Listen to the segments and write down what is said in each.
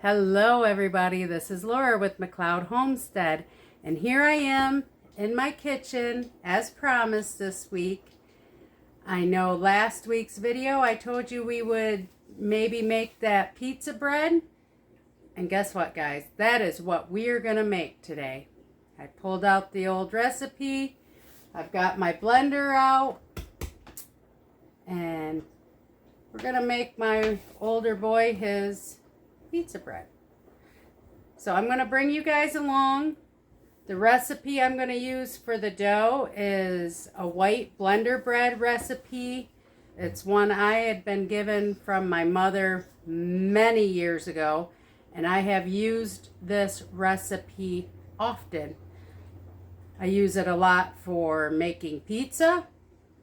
Hello everybody, this is Laura with McLeod Homestead, and here I am in my kitchen as promised this week. I know last week's video I told you we would maybe make that pizza bread, and guess what guys, that is what we are going to make today. I pulled out the old recipe, I've got my blender out, and we're going to make my older boy his pizza bread. So I'm going to bring you guys along. The recipe I'm going to use for the dough is a white blender bread recipe. It's one I had been given from my mother many years ago, and I have used this recipe often. I use it a lot for making pizza.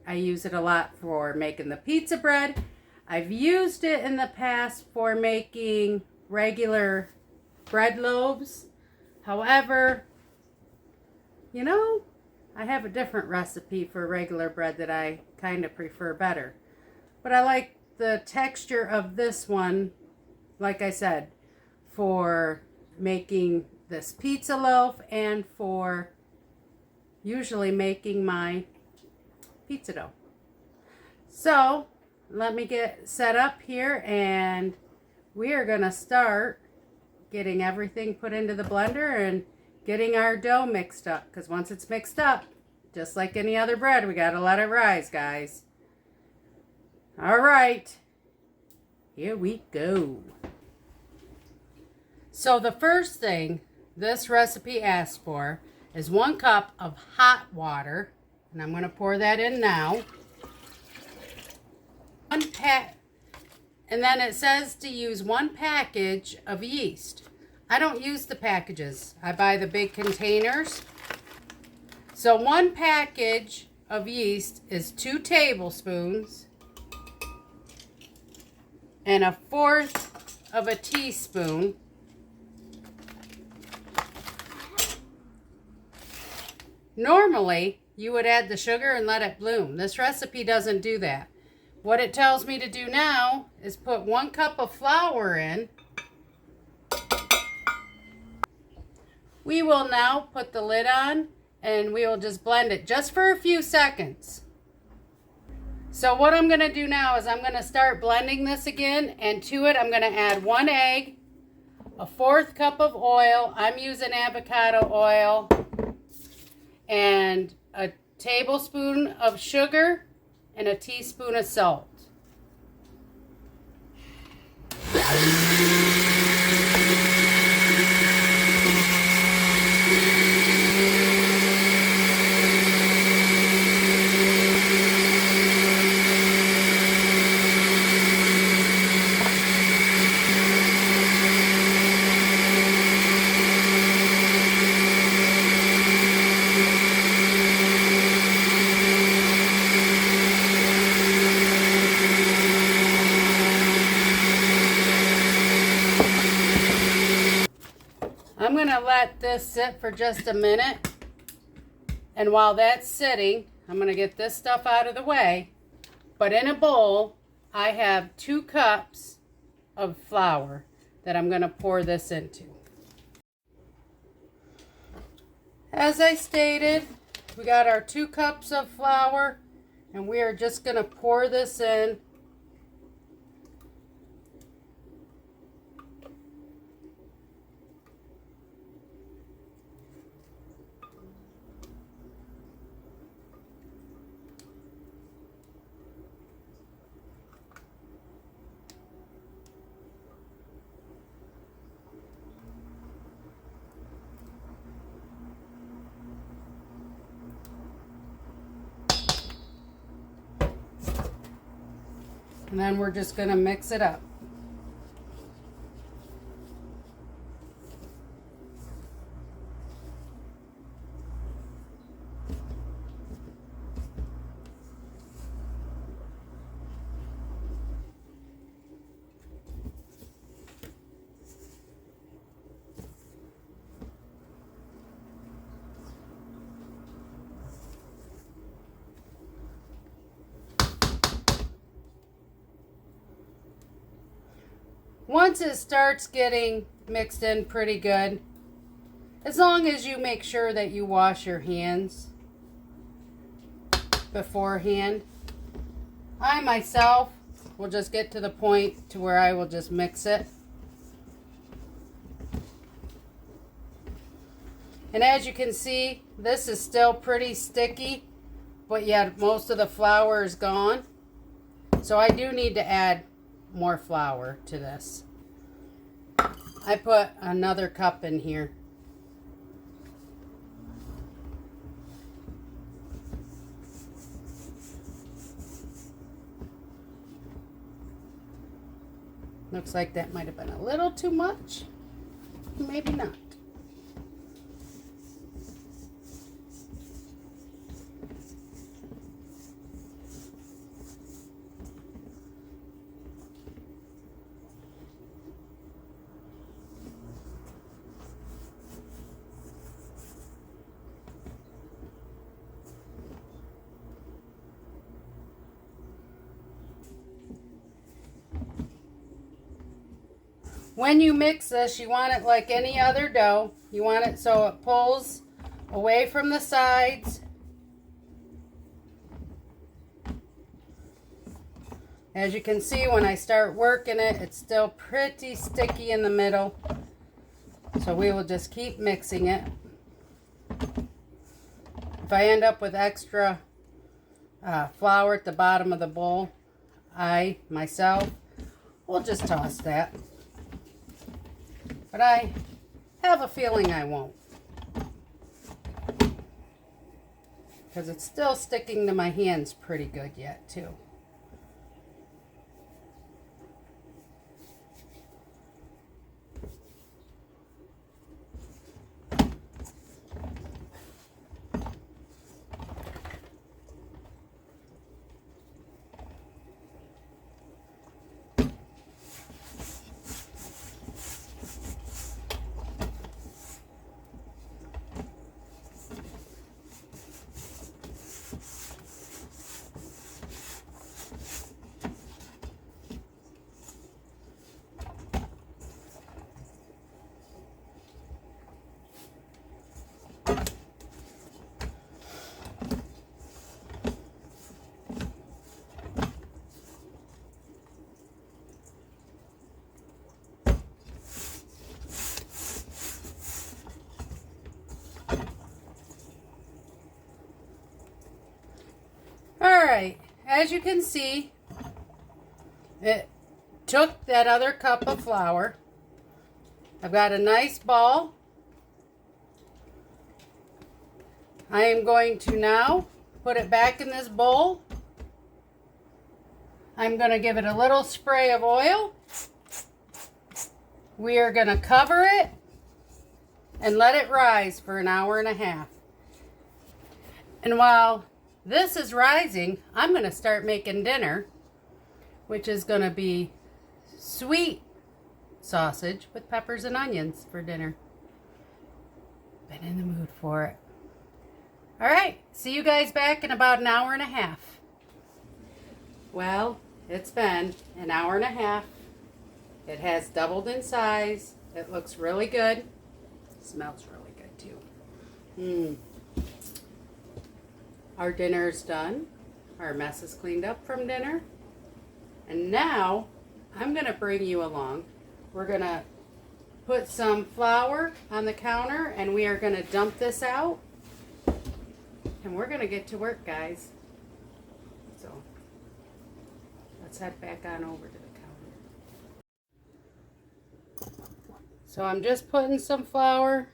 I use it a lot for making the pizza bread. I've used it in the past for making regular bread loaves. However, you know, I have a different recipe for regular bread that I kind of prefer better. But I like the texture of this one, like I said, for making this pizza loaf and for usually making my pizza dough. So let me get set up here and we are going to start getting everything put into the blender and getting our dough mixed up, because once it's mixed up, just like any other bread, we got to let it rise, guys. All right, here we go. So the first thing this recipe asks for is 1 cup of hot water, and I'm going to pour that in now. And then it says to use 1 package of yeast. I don't use the packages. I buy the big containers. So 1 package of yeast is 2 tablespoons and 1/4 of a teaspoon. Normally, you would add the sugar and let it bloom. This recipe doesn't do that. What it tells me to do now is put 1 cup of flour in. We will now put the lid on and we will just blend it just for a few seconds. So what I'm going to do now is I'm going to start blending this again, and to it I'm going to add 1 egg, a 1/4 cup of oil. I'm using avocado oil, and a tablespoon of sugar and a teaspoon of salt. I'm going to let this sit for just a minute, and while that's sitting, I'm going to get this stuff out of the way. But in a bowl, I have 2 cups of flour that I'm going to pour this into. As I stated, we got our 2 cups of flour, and we are just going to pour this in. And then we're just going to mix it up. once it starts getting mixed in pretty good, as long as you make sure that you wash your hands beforehand, I myself will just get to the point to where I will just mix it. And as you can see, this is still pretty sticky, but yet most of the flour is gone. So I do need to add more flour to this. I put another cup in here. Looks like that might have been a little too much. Maybe not. When you mix this, you want it like any other dough. You want it so it pulls away from the sides. As you can see, when I start working it, it's still pretty sticky in the middle. So we will just keep mixing it. If I end up with extra flour at the bottom of the bowl, I, myself, will just toss that. But I have a feeling I won't, because it's still sticking to my hands pretty good yet too. Alright, as you can see, it took that other cup of flour. I've got a nice ball. I am going to now put it back in this bowl. I'm going to give it a little spray of oil. We are going to cover it and let it rise for an hour and a half. And while this is rising, I'm going to start making dinner, which is going to be sweet sausage with peppers and onions for dinner. Been in the mood for it. All right, see you guys back in about an hour and a half. Well, it's been an hour and a half. It has doubled in size. It looks really good. It smells really good too. Our dinner is done. Our mess is cleaned up from dinner. And now I'm going to bring you along. We're going to put some flour on the counter and we are going to dump this out. And we're going to get to work, guys. So let's head back on over to the counter. So I'm just putting some flour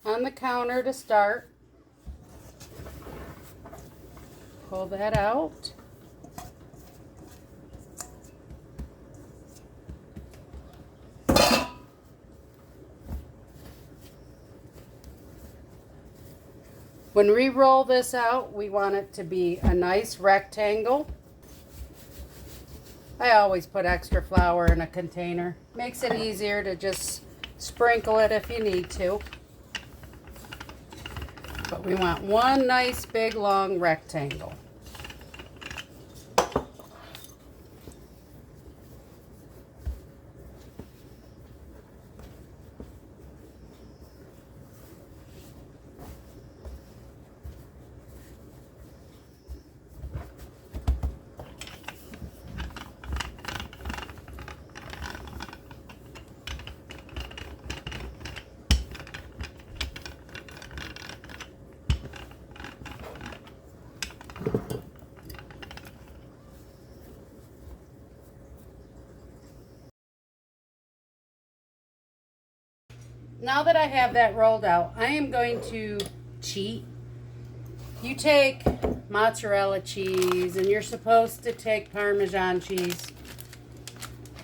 on the counter to start. Pull that out. When we roll this out, we want it to be a nice rectangle. I always put extra flour in a container. Makes it easier to just sprinkle it if you need to. But we want one nice big long rectangle. now that I have that rolled out, I am going to cheat. You take mozzarella cheese, and you're supposed to take Parmesan cheese.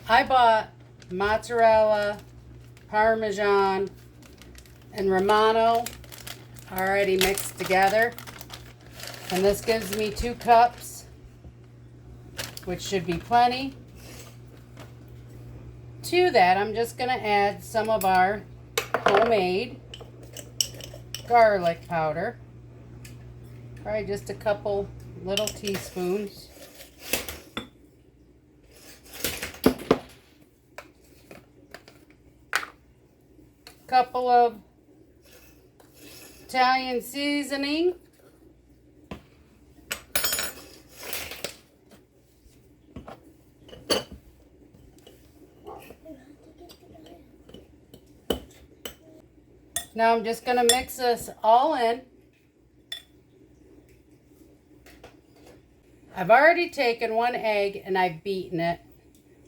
I bought mozzarella, Parmesan, and Romano already mixed together. And this gives me 2 cups, which should be plenty. To that, I'm just going to add some of our homemade garlic powder. Probably just a couple little teaspoons. Couple of Italian seasoning. Now I'm just going to mix this all in. I've already taken 1 egg and I've beaten it.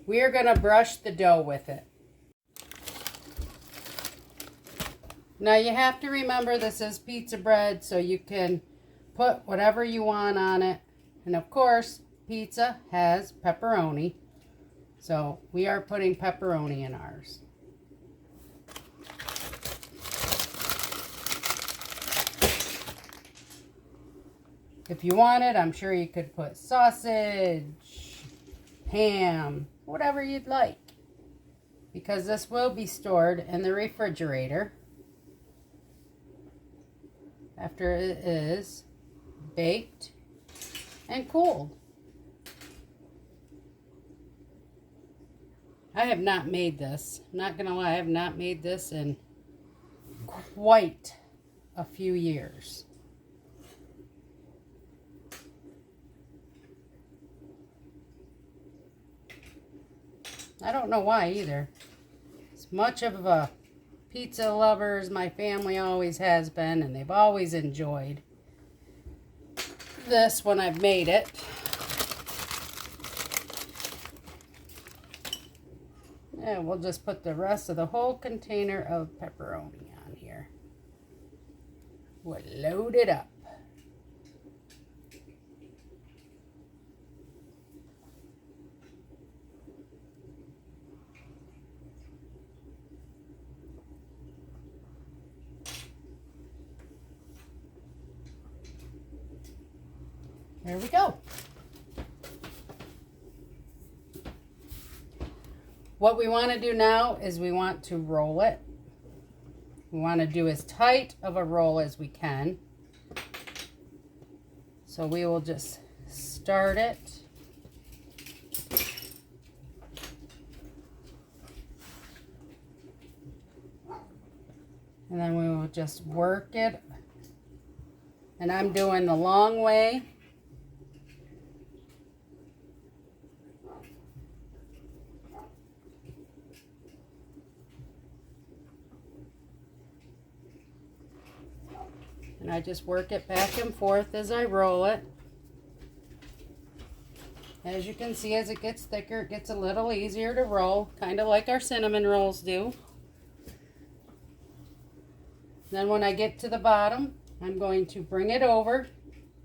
We are going to brush the dough with it. Now you have to remember this is pizza bread, so you can put whatever you want on it. And of course, pizza has pepperoni. So we are putting pepperoni in ours. If you wanted, I'm sure you could put sausage, ham, whatever you'd like. Because this will be stored in the refrigerator after it is baked and cooled. I have not made this. I'm not gonna lie, I have not made this in quite a few years. I don't know why either. As much of a pizza lover as my family always has been, and they've always enjoyed this when I've made it. And we'll just put the rest of the whole container of pepperoni on here. We'll load it up. There we go. What we want to do now is we want to roll it. We want to do as tight of a roll as we can. So we will just start it. And then we will just work it. And I'm doing the long way. And I just work it back and forth as I roll it. As you can see, as it gets thicker, it gets a little easier to roll, kind of like our cinnamon rolls do. Then when I get to the bottom, I'm going to bring it over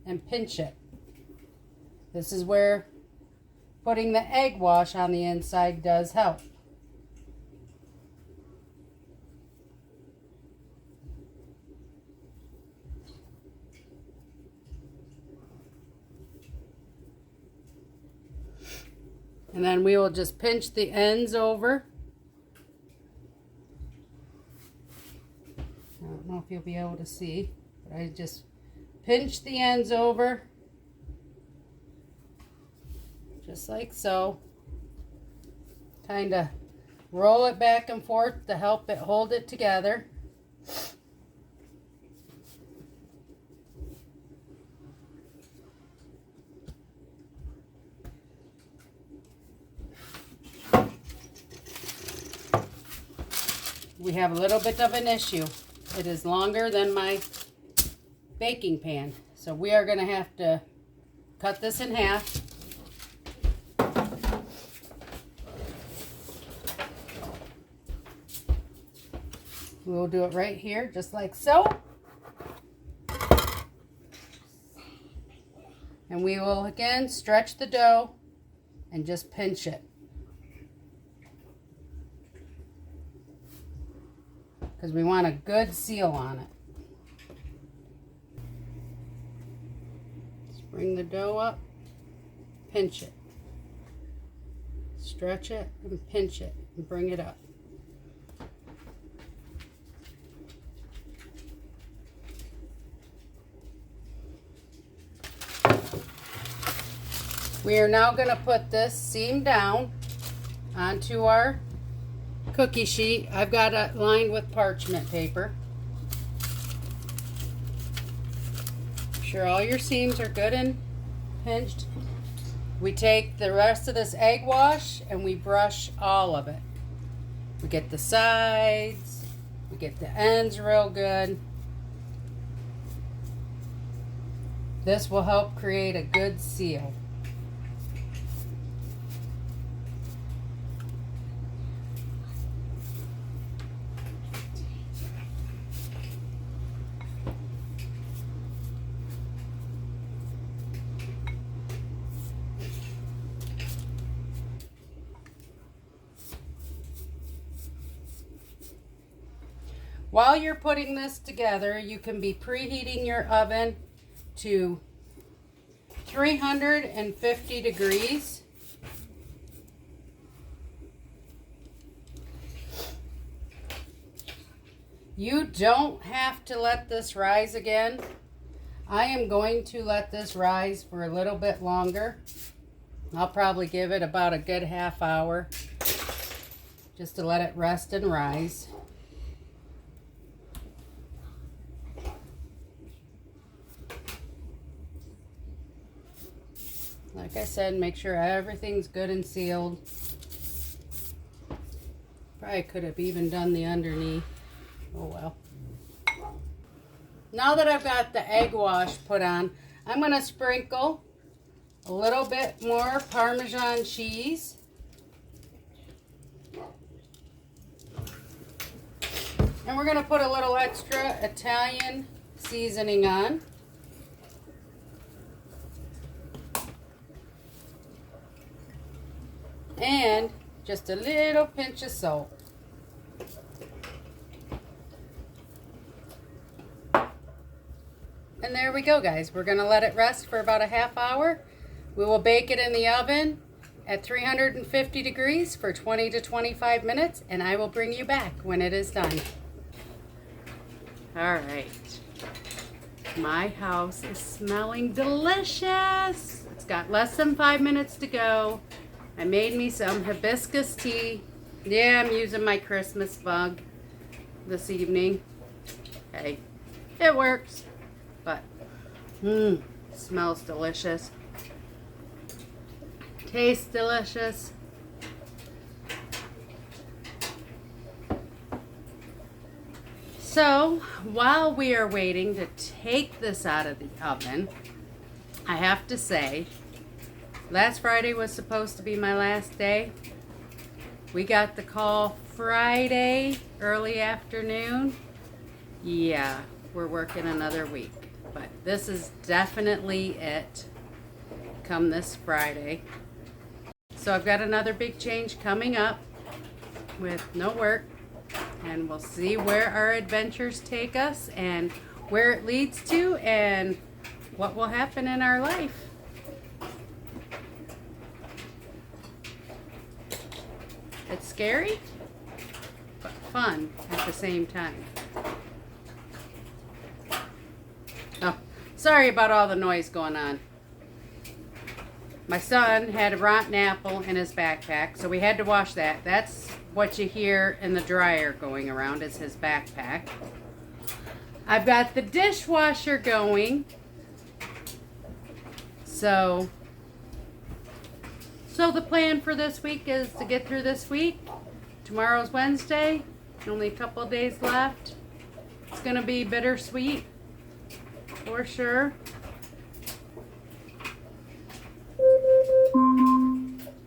and pinch it. This is where putting the egg wash on the inside does help. And then we will just pinch the ends over. I don't know if you'll be able to see, but I just pinch the ends over. Just like so. Kind of roll it back and forth to help it hold it together. We have a little bit of an issue. It is longer than my baking pan. So we are going to have to cut this in half. We'll do it right here, just like so. And we will again stretch the dough and just pinch it. Because we want a good seal on it. Just bring the dough up, pinch it. Stretch it and pinch it and bring it up. We are now going to put this seam down onto our cookie sheet. I've got it lined with parchment paper. Make sure all your seams are good and pinched. We take the rest of this egg wash and we brush all of it. We get the sides, we get the ends real good. This will help create a good seal. While you're putting this together, you can be preheating your oven to 350 degrees. You don't have to let this rise again. I am going to let this rise for a little bit longer. I'll probably give it about a good half hour just to let it rest and rise. Like I said, make sure everything's good and sealed. Probably could have even done the underneath. Oh well. Now that I've got the egg wash put on, I'm going to sprinkle a little bit more Parmesan cheese. And we're going to put a little extra Italian seasoning on. And just a little pinch of salt. And there we go, guys. We're going to let it rest for about a half hour. We will bake it in the oven at 350 degrees for 20 to 25 minutes, and I will bring you back when it is done. All right. My house is smelling delicious. It's got less than 5 minutes to go. I made me some hibiscus tea. Yeah, I'm using my Christmas mug this evening. Hey, it works. But, smells delicious. Tastes delicious. So, while we are waiting to take this out of the oven, I have to say, last Friday was supposed to be my last day. We got the call Friday, early afternoon. Yeah, we're working another week. But this is definitely it come this Friday. So I've got another big change coming up with no work. And we'll see where our adventures take us and where it leads to and what will happen in our life. It's scary, but fun at the same time. Oh, sorry about all the noise going on. My son had a rotten apple in his backpack, so we had to wash that. That's what you hear in the dryer going around is his backpack. I've got the dishwasher going. So the plan for this week is to get through this week. Tomorrow's Wednesday. Only a couple of days left. It's going to be bittersweet for sure.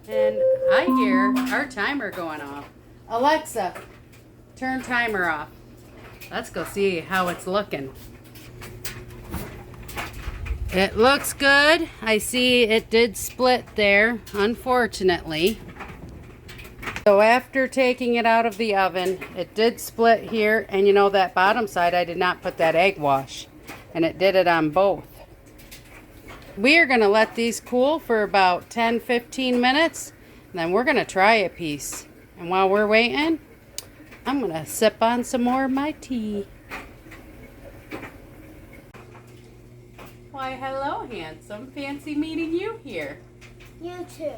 And I hear our timer going off. Alexa, turn timer off. Let's go see how it's looking. It looks good. I see it did split there, unfortunately. So after taking it out of the oven, it did split here. And you know that bottom side, I did not put that egg wash. And it did it on both. We are going to let these cool for about 10-15 minutes. And then we're going to try a piece. And while we're waiting, I'm going to sip on some more of my tea. Why, hello, handsome. Fancy meeting you here. You too.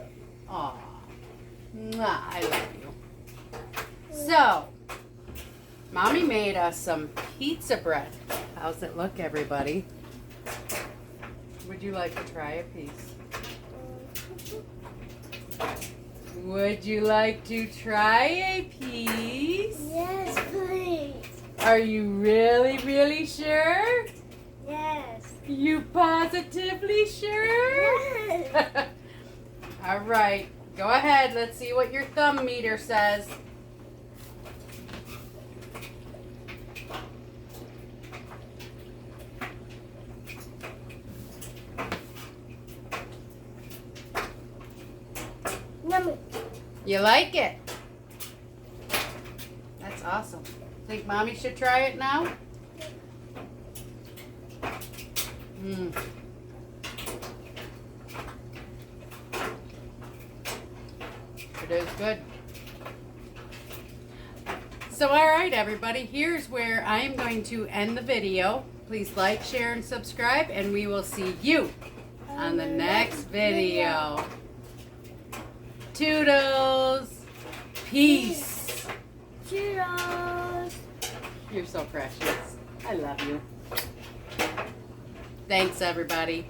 Aw. Mwah, I love you. So, Mommy made us some pizza bread. How's it look, everybody? Would you like to try a piece? Would you like to try a piece? Yes, please. Are you really, really sure? Yes. You positively sure? Yes. All right. Go ahead. Let's see what your thumb meter says. Yummy. You like it? That's awesome. Think Mommy should try it now? Mmm. It is good. So, all right, everybody, here's where I am going to end the video. Please like, share, and subscribe, and we will see you on the next video. Toodles. Peace. Cheers. You're so precious. I love you. Thanks, everybody.